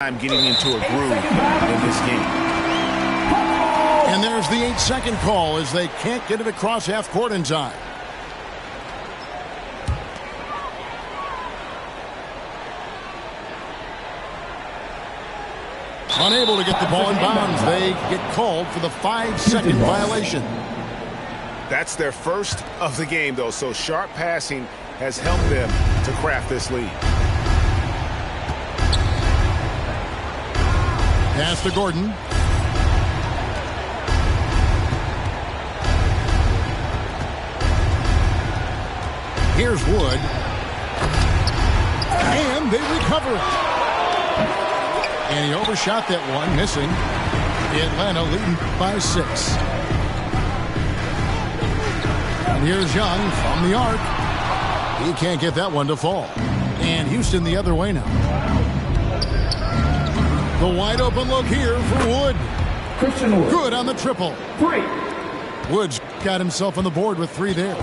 I'm getting into a groove in this game. And there's the 8-second call as they can't get it across half court in time. Unable to get the ball in bounds. They get called for the 5-second violation. That's their first of the game, though, so sharp passing has helped them to craft this lead. Pass to Gordon. Here's Wood. And they recover it. And he overshot that one, missing. Atlanta leading by 6. And here's Young from the arc. He can't get that one to fall. And Houston the other way now. The wide open look here for Wood. Christian Wood. Good on the triple. 3. Woods got himself on the board with 3 there.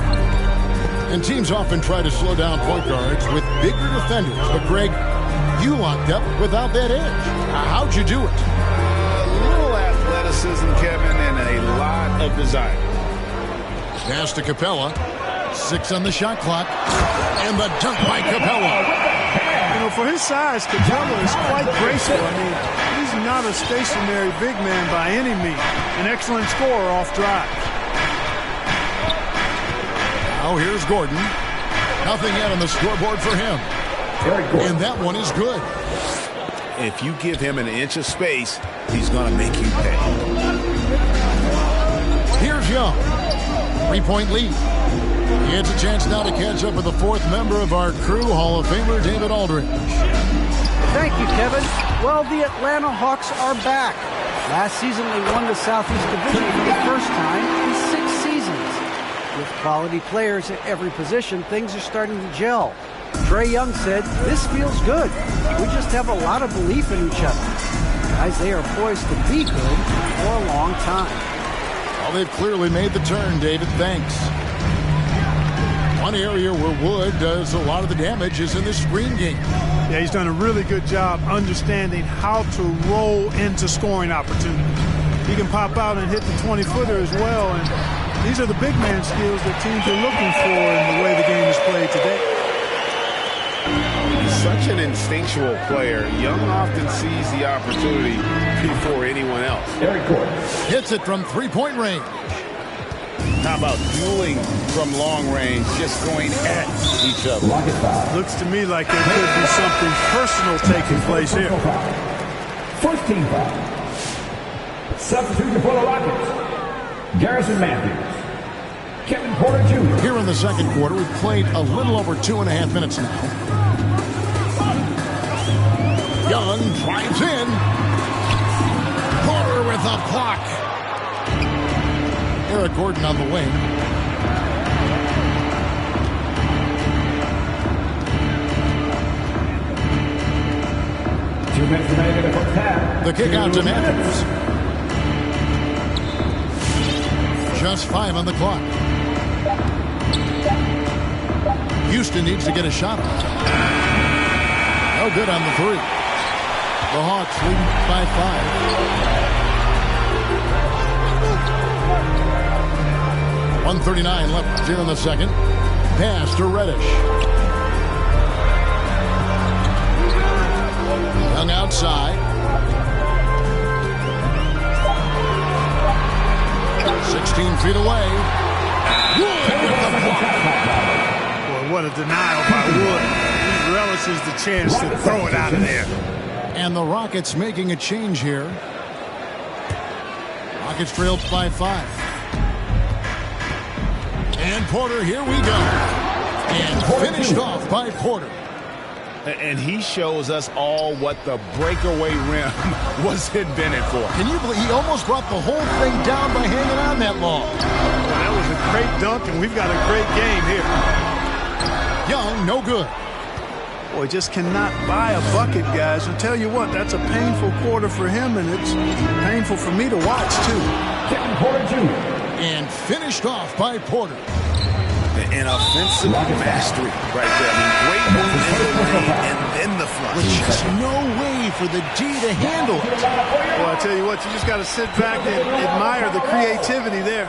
And teams often try to slow down point guards with bigger defenders. But Greg, you locked up without that edge. How'd you do it? A little athleticism, Kevin, and a lot of desire. Pass to Capella. 6 on the shot clock. And the dunk by Capella. You know, for his size, Capella is quite graceful. I mean, he's not a stationary big man by any means. An excellent scorer off drive. Now here's Gordon. Nothing yet on the scoreboard for him. And that one is good. If you give him an inch of space, he's going to make you pay. Here's Young. 3-point lead. He has a chance now to catch up with the 4th member of our crew, Hall of Famer David Aldridge. Thank you, Kevin. Well, the Atlanta Hawks are back. Last season, they won the Southeast Division for the first time in 6 seasons. With quality players at every position, things are starting to gel. Trae Young said, "This feels good. We just have a lot of belief in each other." Guys, they are poised to be good for a long time. Well, they've clearly made the turn, David. Thanks. One area where Wood does a lot of the damage is in the screen game. Yeah, he's done a really good job understanding how to roll into scoring opportunities. He can pop out and hit the 20-footer as well, and these are the big man skills that teams are looking for in the way the game is played today. He's such an instinctual player. Young often sees the opportunity before anyone else. Eric Gordon. Hits it from 3-point range. How about dueling from long range, just going at each other? Looks to me like there could be something personal taking place here. First team foul. Substitution for the Rockets. Garrison Matthews. Kevin Porter Jr. Here in the second quarter, we've played a little over 2.5 minutes now. Young drives in. Porter with a block. Eric Gordon on the wing. Two minutes remaining in the first half. The kick out to Matthews. Just 5 on the clock. Houston needs to get a shot off. No good on the 3. The Hawks lead by 5. 1:39 left here in the second. Pass to Reddish. Young outside. 16 feet away. Wood with the block. Boy, what a denial by Wood. He relishes the chance to throw it out of there. And the Rockets making a change here. Rockets trailed by 5. And Porter, here we go. And finished off by Porter. And he shows us all what the breakaway rim was invented for. Can you believe he almost brought the whole thing down by hanging on that long? Well, that was a great dunk, and we've got a great game here. Young, no good. Boy, just cannot buy a bucket, guys. I'll tell you what, that's a painful quarter for him, and it's painful for me to watch, too. Kevin Porter Jr. And finished off by Porter. An offensive mastery right there. I mean, great move in the lane, and then the flush. With just no way for the D to handle it. Well, I tell you what, you just got to sit back and admire the creativity there.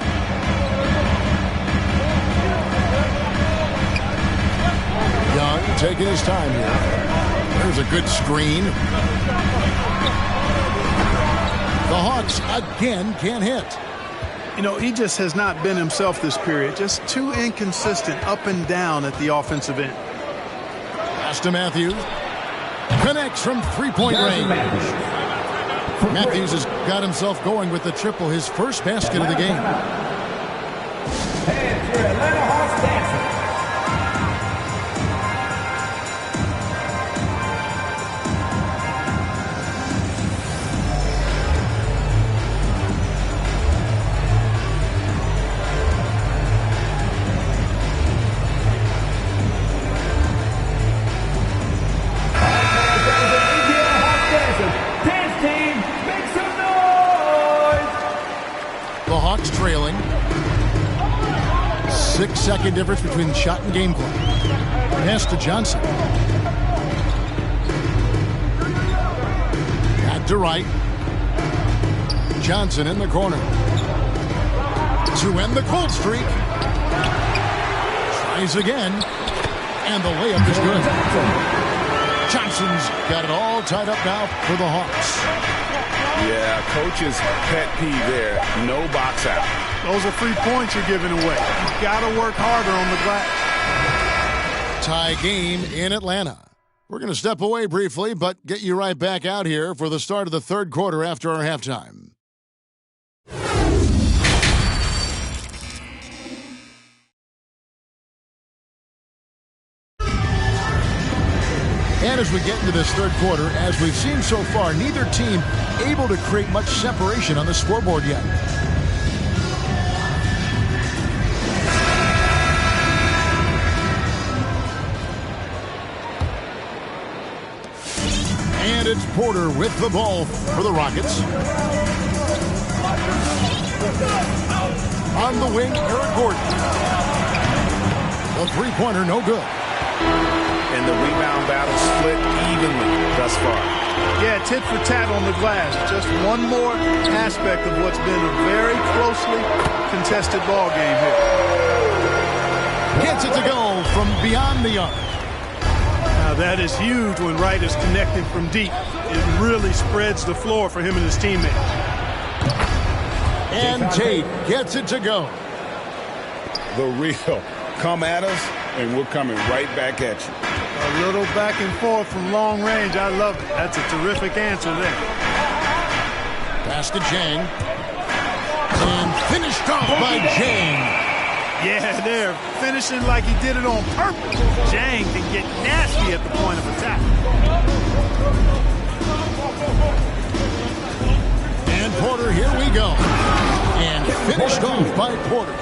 Young taking his time here. There's a good screen. The Hawks again can't hit. You know, he just has not been himself this period. Just too inconsistent up and down at the offensive end. Pass to Matthews. Connects from three-point range. Matthews has got himself going with the triple, his first basket of the game. And your Atlanta Hawks dancing. Trailing. 6-second difference between shot and game clock. Pass to Johnson. Back to right. Johnson in the corner. To end the cold streak. Tries again. And the layup is good. Johnson's got it all tied up now for the Hawks. Yeah, coach's pet peeve there. No box out. Those are 3 points you're giving away. You've got to work harder on the glass. Tie game in Atlanta. We're going to step away briefly, but get you right back out here for the start of the third quarter after our halftime. And as we get into this third quarter, as we've seen so far, neither team able to create much separation on the scoreboard yet. And it's Porter with the ball for the Rockets. On the wing, Eric Gordon. The three-pointer, no good. And the rebound battle split evenly thus far. Yeah, tit for tat on the glass. Just one more aspect of what's been a very closely contested ball game here. Gets it to go from beyond the arc. Now that is huge when Wright is connecting from deep. It really spreads the floor for him and his teammates. And Tate gets it to go. The real. Come at us, and we're coming right back at you. A little back and forth from long range. I love it. That's a terrific answer there. Pass to Jang. And finished off by Jang. Yeah, there. Finishing like he did it on purpose. Jang can get nasty at the point of attack. And Porter, here we go. And finished off by Porter.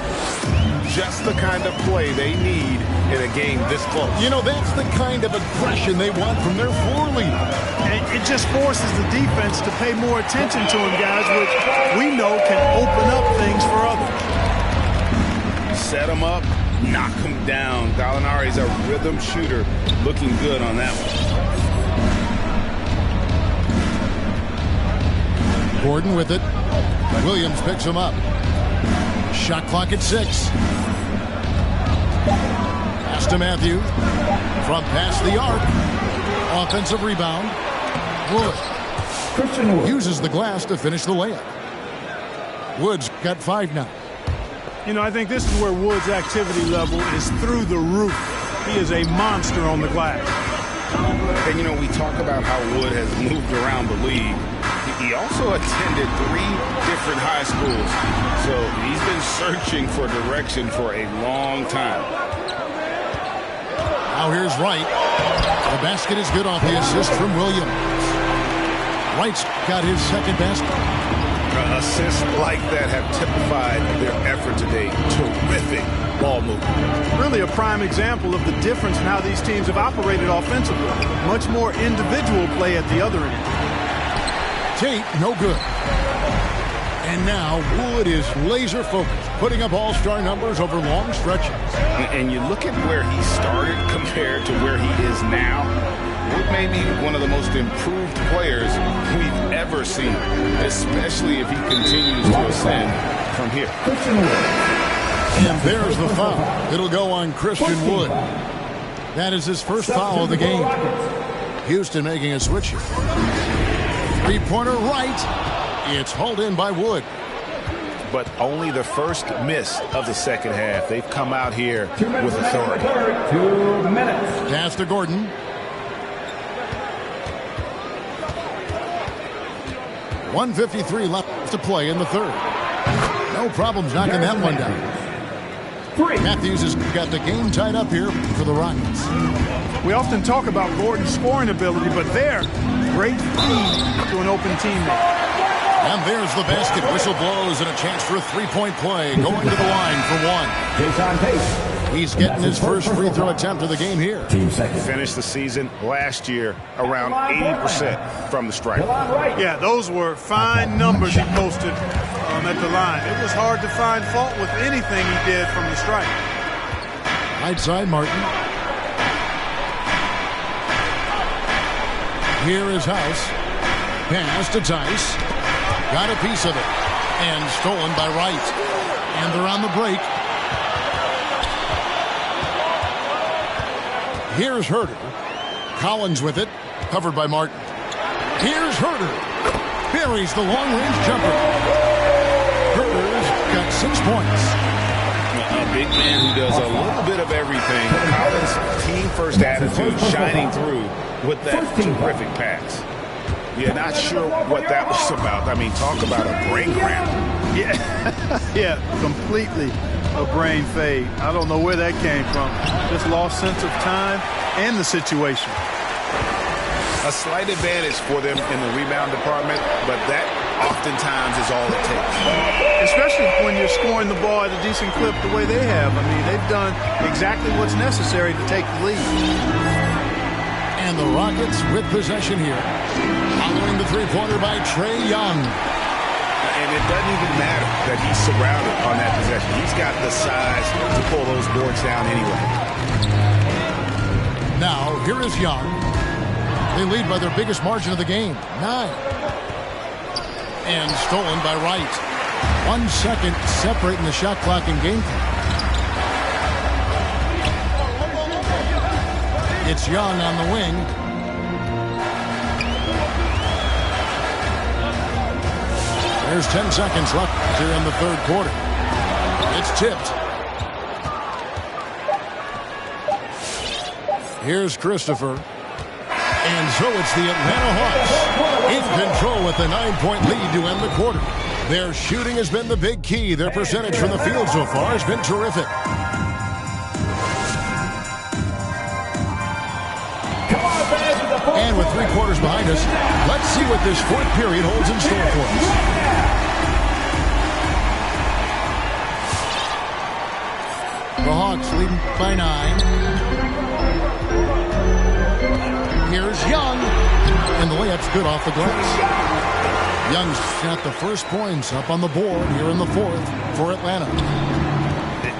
Just the kind of play they need in a game this close. You know, that's the kind of aggression they want from their floor leader. And it just forces the defense to pay more attention to him, guys, which we know can open up things for others. Set him up, knock him down. Gallinari's a rhythm shooter. Looking good on that one. Gordon with it. Williams picks him up. Shot clock at 6. Pass to Matthew. From past the arc. Offensive rebound. Wood. Christian Wood uses the glass to finish the layup. Wood's got 5 now. You know, I think this is where Wood's activity level is through the roof. He is a monster on the glass. And, you know, we talk about how Wood has moved around the league. He also attended 3 different high schools, so he's been searching for direction for a long time. Now here's Wright. The basket is good off the assist from Williams. Wright's got his second basket. Assists like that have typified their effort today. Terrific ball movement. Really a prime example of the difference in how these teams have operated offensively. Much more individual play at the other end. Tate, no good. And now Wood is laser focused, putting up all-star numbers over long stretches. And you look at where he started compared to where he is now. Wood may be one of the most improved players we've ever seen, especially if he continues to ascend from here. And there's the foul. It'll go on Christian Wood. That is his first foul of the game. Houston making a switch here. Three-pointer right. It's hauled in by Wood. But only the first miss of the second half. They've come out here with authority. 2 minutes. Pass to Gordon. .153 left to play in the third. No problems knocking that one down. Matthews has got the game tied up here for the Rockets. We often talk about Gordon's scoring ability, but there, great feed to an open teammate. And there's the basket. Whistle blows and a chance for a three-point play. Going to the line for one. Jason Tate. He's getting his first free throw attempt of the game here. Team second. Finished the season last year around 80% from the stripe. Yeah, those were fine numbers he posted at the line. It was hard to find fault with anything he did from the stripe. Right side, Martin. Here is House. Pass to Tice. Got a piece of it. And stolen by Wright. And they're on the break. Here's Herter. Collins with it. Covered by Martin. Here's Herter. Buries the long-range jumper. Herter's got 6 points. A big man who does a little bit of everything. Collins' team-first attitude shining through with that terrific pass. Yeah, not sure what that was about. I mean, talk about a brain cramp. Yeah, completely a brain fade. I don't know where that came from. Just lost sense of time and the situation. A slight advantage for them in the rebound department, but that oftentimes is all it takes. Especially when you're scoring the ball at a decent clip the way they have. I mean, they've done exactly what's necessary to take the lead. And the Rockets with possession here. Following the three-pointer by Trae Young. And it doesn't even matter that he's surrounded on that possession. He's got the size to pull those boards down anyway. Now, here is Young. They lead by their biggest margin of the game, 9. And stolen by Wright. 1 second separating the shot clock and game clock. It's Young on the wing. There's 10 seconds left here in the third quarter. It's tipped. Here's Christopher. And so it's the Atlanta Hawks in control with a 9-point lead to end the quarter. Their shooting has been the big key. Their percentage from the field so far has been terrific. And with 3 quarters behind us, let's see what this fourth period holds in store for us. The Hawks leading by 9. Here's Young. And the layup's good off the glass. Young's got the first points up on the board here in the fourth for Atlanta.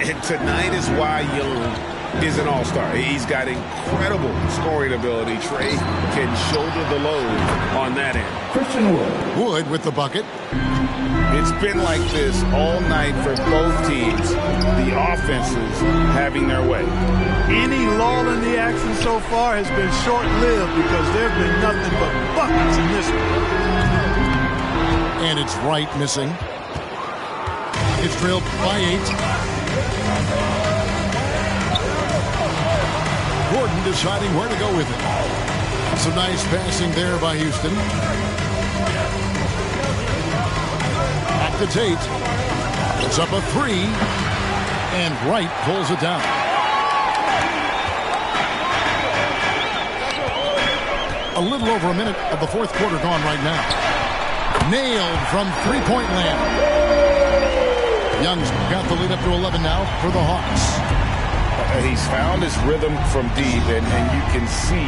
And tonight is why Young is an all-star. He's got incredible scoring ability. Trae can shoulder the load on that end. Christian Wood. Wood with the bucket. It's been like this all night for both teams. The offenses having their way. Any lull in the action so far has been short-lived because there have been nothing but buckets in this one. And it's Wright missing. It's trailed by 8. Gordon deciding where to go with it. Some nice passing there by Houston. Back to Tate. It's up a 3. And Wright pulls it down. A little over a minute of the fourth quarter gone right now. Nailed from three-point land. Young's got the lead up to 11 now for the Hawks. He's found his rhythm from deep, and you can see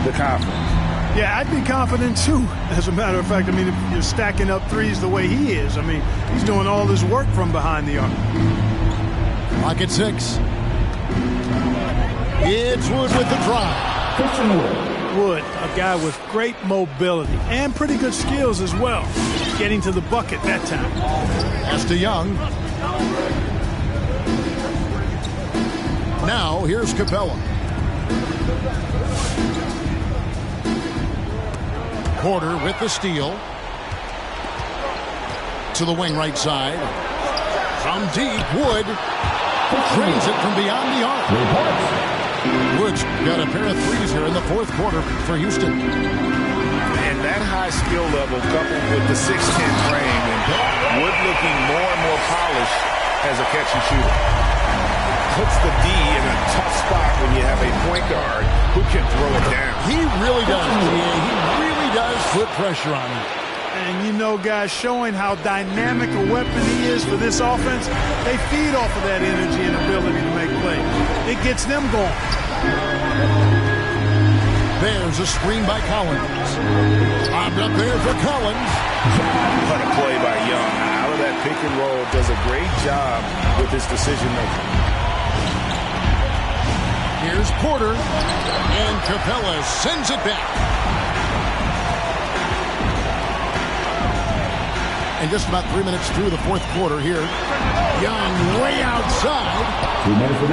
the confidence. Yeah, I'd be confident too. As a matter of fact, I mean, if you're stacking up threes the way he is, I mean, he's doing all his work from behind the arc. Clock at 6. It's Wood with the drive. Christian Wood. Wood, a guy with great mobility and pretty good skills as well, getting to the bucket that time. Pass to Young. Now here's Capella. Porter with the steal. To the wing right side. From deep, Wood drains it from beyond the arc. Wood's got a pair of threes here in the fourth quarter for Houston. And that high skill level coupled with the 6'10 frame and Wood looking more and more polished as a catch and shooter. Puts the D in a tough spot when you have a point guard who can throw it down. He really does. He really does put pressure on him. And you know, guys, showing how dynamic a weapon he is for this offense, they feed off of that energy and ability to make plays. It gets them going. There's a screen by Collins. Bobbed up there for Collins. What a play by Young. Out of that pick and roll, does a great job with his decision making. Here's Porter. And Capella sends it back. And just about 3 minutes through the fourth quarter here. Young way outside.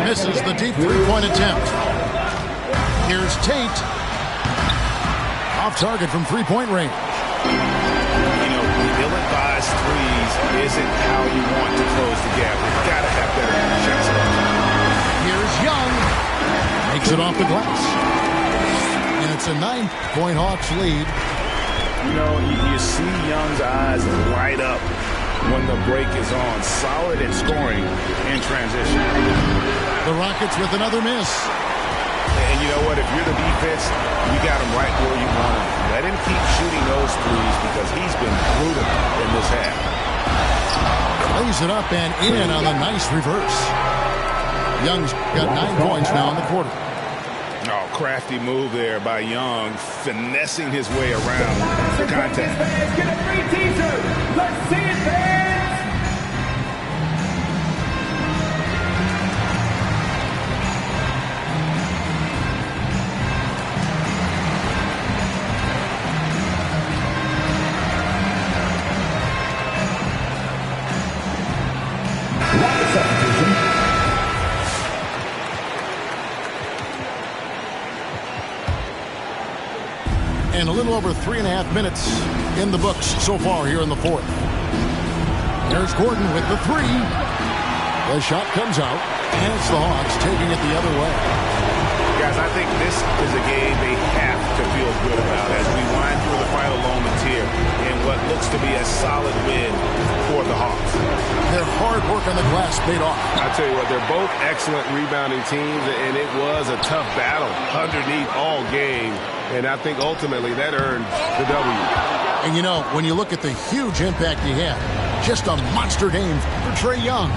Misses the deep three-point attempt. Here's Tate. Off target from three-point range. You know, ill-advised threes isn't how you want to close the gap. You've got to have better shots. Here's Young. Makes it off the glass. And it's a 9-point Hawks lead. You know, you see Young's eyes light up when the break is on. Solid in scoring in transition. The Rockets with another miss. And you know what? If you're the defense, you got him right where you want him. Let him keep shooting those threes because he's been brutal in this half. Lays it up and in on the nice reverse. Young's got 9 points now in the quarter. Oh, crafty move there by Young, finessing his way around the contact. Get a free t-shirt. Let's see it, fans. Rocket substitution. And a little over 3.5 minutes in the books so far here in the fourth. There's Gordon with the three. The shot comes out, and it's the Hawks taking it the other way. Guys, I think this is a game they have to feel good about as we wind through the final moments here in what looks to be a solid win for the Hawks. Their hard work on the glass paid off. I tell you what, they're both excellent rebounding teams, and it was a tough battle underneath all game. And I think ultimately that earned the W. And you know, when you look at the huge impact he had, just a monster game for Trae Young.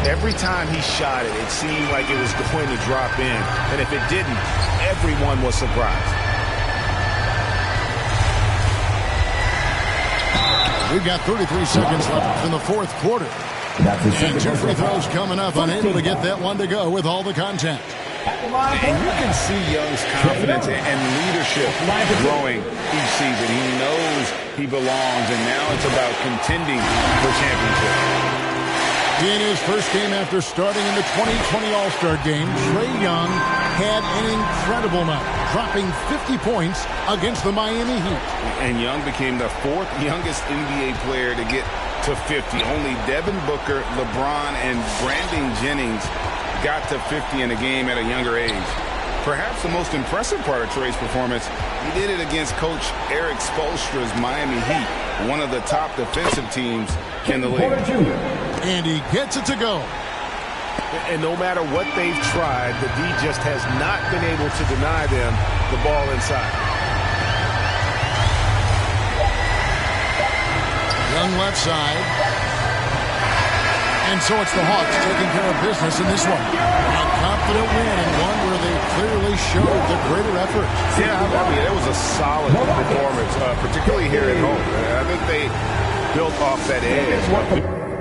Every time he shot it, it seemed like it was going to drop in. And if it didn't, everyone was surprised. We've got 33 seconds left in the fourth quarter. And 2 free throws coming up, unable to get that one to go with all the contact. And you can see Young's confidence and leadership growing each season. He knows he belongs, and now it's about contending for championship. In his first game after starting in the 2020 All-Star Game, Trae Young had an incredible night, dropping 50 points against the Miami Heat. And Young became the 4th youngest NBA player to get to 50. Only Devin Booker, LeBron, and Brandon Jennings got to 50 in a game at a younger age. Perhaps the most impressive part of Trae's performance, he did it against Coach Eric Spoelstra's Miami Heat, one of the top defensive teams in the league. And he gets it to go. And no matter what they've tried, the D just has not been able to deny them the ball inside. Young left side. And so it's the Hawks taking care of business in this one. A confident win and one where they clearly showed the greater effort. Yeah, I mean, it was a solid performance, particularly here at home. I think they built off that edge.